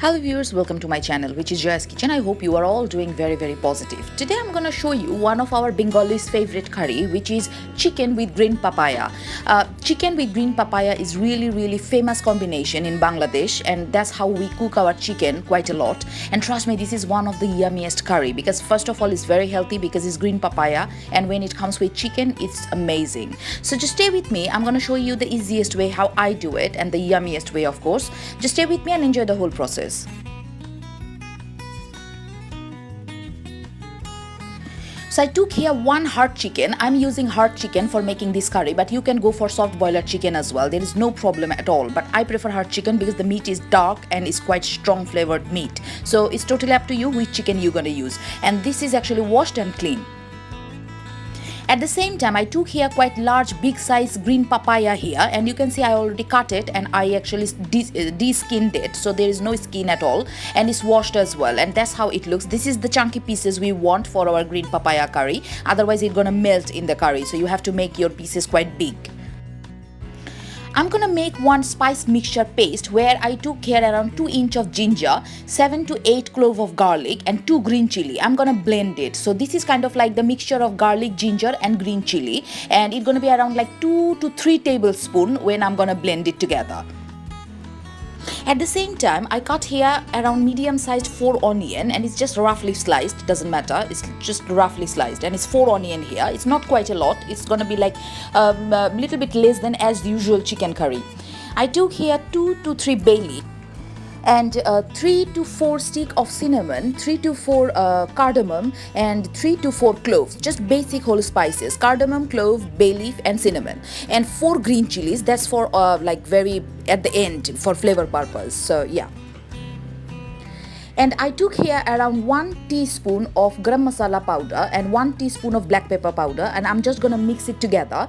Hello viewers, welcome to my channel, which is Joya's Kitchen. I hope you are all doing very positive. Today I'm gonna show you one of our Bengalis favorite curry, which is chicken with green papaya. Chicken with green papaya is really famous combination in Bangladesh, and that's how we cook our chicken quite a lot. And trust me, this is one of the yummiest curry because first of all it's very healthy because it's green papaya, and when it comes with chicken it's amazing. So just stay with me. I'm gonna show you the easiest way how I do it and the yummiest way, of course. Just stay with me and enjoy the whole process. So I took here one hard chicken. I'm using hard chicken for making this curry, but you can go for soft boiler chicken as well. There is no problem at all, but I prefer hard chicken because the meat is dark and is quite strong flavored meat. So it's totally up to you which chicken you're gonna use. And this is actually washed and clean. At the same time, I took here quite large big size green papaya here, and you can see I already cut it and I actually de-skinned it, so there is no skin at all, and it's washed as well, and that's how it looks. This is the chunky pieces we want for our green papaya curry, otherwise it's gonna melt in the curry, so you have to make your pieces quite big. I'm gonna make one spice mixture paste where I took here around 2 inch of ginger, 7 to 8 clove of garlic and 2 green chili. I'm gonna blend it. So this is kind of like the mixture of garlic, ginger and green chili, and it's gonna be around like 2 to 3 tablespoons when I'm gonna blend it together. At the same time, I cut here around medium sized 4 onion, and it's just roughly sliced, doesn't matter, it's just roughly sliced, and it's 4 onion here. It's not quite a lot, it's gonna be like a little bit less than as usual chicken curry. I took here 2 to 3 bay leaf and 3 to 4 stick of cinnamon, 3 to 4 cardamom and 3 to 4 cloves, just basic whole spices, cardamom, clove, bay leaf and cinnamon, and 4 green chilies. That's for like very at the end for flavor purpose, so yeah. And I took here around 1 teaspoon of garam masala powder and 1 teaspoon of black pepper powder, and I'm just gonna mix it together.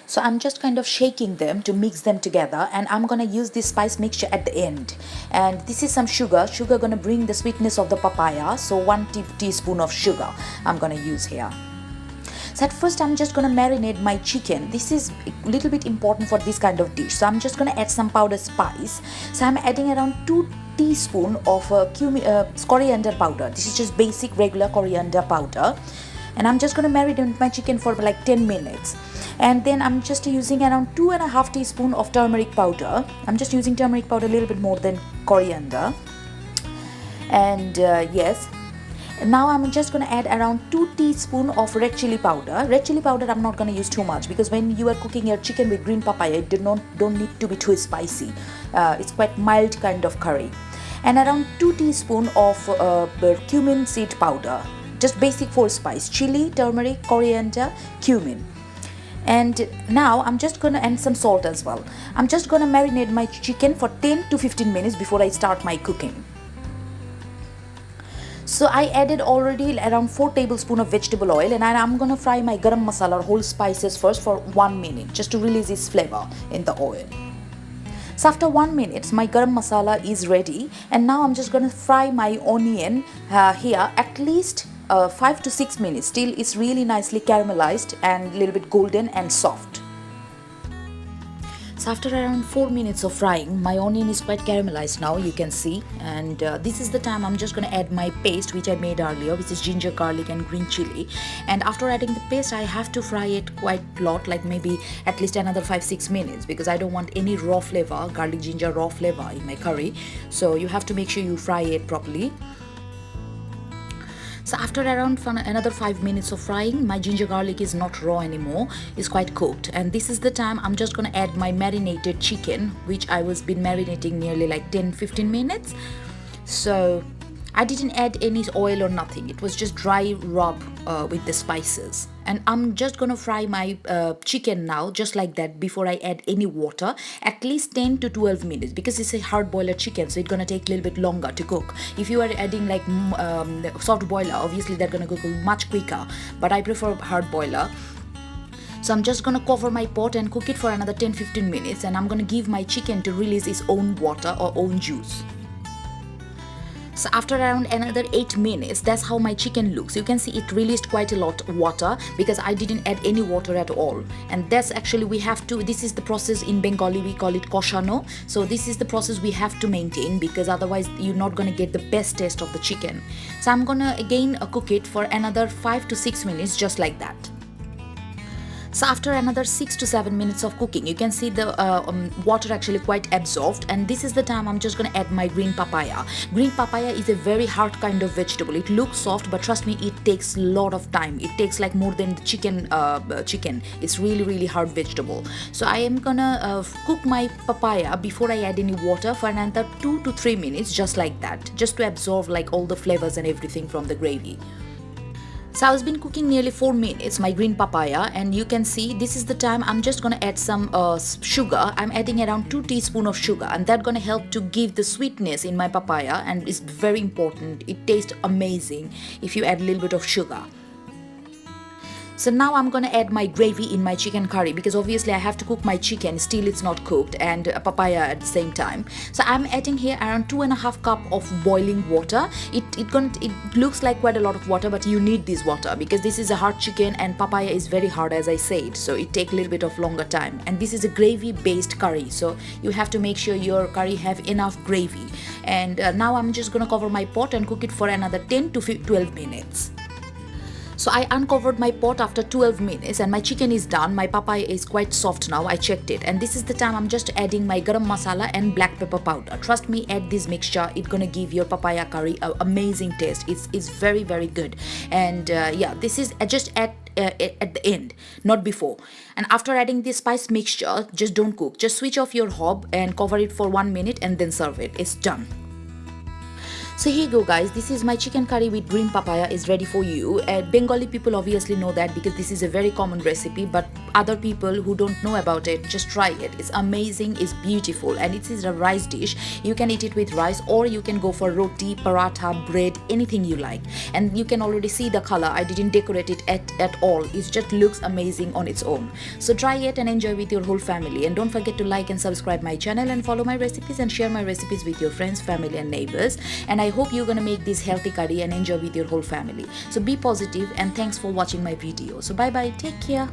So I'm just kind of shaking them to mix them together, and I'm gonna use this spice mixture at the end. And this is some sugar gonna bring the sweetness of the papaya, so 1 teaspoon of sugar I'm gonna use here. So at first I'm just gonna marinate my chicken. This is a little bit important for this kind of dish, so I'm just gonna add some powder spice. So I'm adding around 2 teaspoon of coriander powder. This is just basic regular coriander powder, and I'm just gonna marinate my chicken for like 10 minutes. And then I'm just using around 2.5 teaspoon of turmeric powder. I'm just using turmeric powder a little bit more than coriander. And yes, now I'm just going to add around 2 teaspoon of red chili powder. Red chili powder I'm not going to use too much because when you are cooking your chicken with green papaya, it don't need to be too spicy. It's quite mild kind of curry. And around 2 teaspoon of cumin seed powder. Just basic 4 spice: chili, turmeric, coriander, cumin. And now I'm just gonna add some salt as well. I'm just gonna marinate my chicken for 10 to 15 minutes before I start my cooking. So I added already around 4 tablespoons of vegetable oil, and I'm gonna fry my garam masala or whole spices first for 1 minute just to release its flavor in the oil. So after 1 minute my garam masala is ready, and now I'm just gonna fry my onion here at least 5 to 6 minutes till it's really nicely caramelized and a little bit golden and soft. So after around 4 minutes of frying, my onion is quite caramelized now, you can see, and this is the time I'm just gonna add my paste which I made earlier, which is ginger, garlic and green chili. And after adding the paste, I have to fry it quite a lot, like maybe at least another 5-6 minutes, because I don't want any raw flavor, garlic ginger raw flavor in my curry, so you have to make sure you fry it properly. So after around another 5 minutes of frying, my ginger garlic is not raw anymore, it's quite cooked, and this is the time I'm just gonna add my marinated chicken, which I was been marinating nearly like 10-15 minutes. So I didn't add any oil or nothing, it was just dry rub with the spices. And I'm just gonna fry my chicken now just like that before I add any water, at least 10 to 12 minutes, because it's a hard boiler chicken, so it's gonna take a little bit longer to cook. If you are adding like soft boiler, obviously they're gonna cook much quicker, but I prefer hard boiler. So I'm just gonna cover my pot and cook it for another 10-15 minutes, and I'm gonna give my chicken to release its own water or own juice. So after around another 8 minutes, that's how my chicken looks. You can see it released quite a lot of water because I didn't add any water at all. And that's actually, we have to, this is the process in Bengali, we call it koshano. So this is the process we have to maintain, because otherwise you're not going to get the best taste of the chicken. So I'm gonna again cook it for another 5 to 6 minutes, just like that. So after another 6 to 7 minutes of cooking, you can see the water actually quite absorbed, and this is the time I'm just going to add my green papaya. Green papaya is a very hard kind of vegetable. It looks soft, but trust me, it takes a lot of time. It takes like more than the chicken. It's really hard vegetable. So I am gonna cook my papaya before I add any water for another 2 to 3 minutes, just like that, just to absorb like all the flavors and everything from the gravy. So I've been cooking nearly 4 minutes my green papaya, and you can see this is the time I'm just gonna add some sugar. I'm adding around 2 teaspoons of sugar, and that's gonna help to give the sweetness in my papaya, and it's very important. It tastes amazing if you add a little bit of sugar. So now I'm gonna add my gravy in my chicken curry, because obviously I have to cook my chicken, still it's not cooked, and papaya at the same time. So I'm adding here around 2.5 cups of boiling water. It looks like quite a lot of water, but you need this water because this is a hard chicken and papaya is very hard, as I said, so it takes a little bit of longer time. And this is a gravy based curry, so you have to make sure your curry have enough gravy. And now I'm just gonna cover my pot and cook it for another 10 to 12 minutes. So I uncovered my pot after 12 minutes and my chicken is done. My papaya is quite soft now, I checked it. And this is the time I'm just adding my garam masala and black pepper powder. Trust me, add this mixture, it's gonna give your papaya curry an amazing taste. It's very good. And yeah, this is just at the end, not before. And after adding this spice mixture, just don't cook. Just switch off your hob and cover it for 1 minute and then serve it. It's done. So here you go guys, this is my chicken curry with green papaya is ready for you. Bengali people obviously know that because this is a very common recipe, but other people who don't know about it, just try it. It's amazing, it's beautiful, and it is a rice dish. You can eat it with rice, or you can go for roti, paratha, bread, anything you like. And you can already see the color, I didn't decorate it at all. It just looks amazing on its own. So try it and enjoy with your whole family. And don't forget to like and subscribe my channel and follow my recipes and share my recipes with your friends, family and neighbors. And I hope you're gonna make this healthy curry and enjoy with your whole family. So be positive, and thanks for watching my video. So bye bye, take care.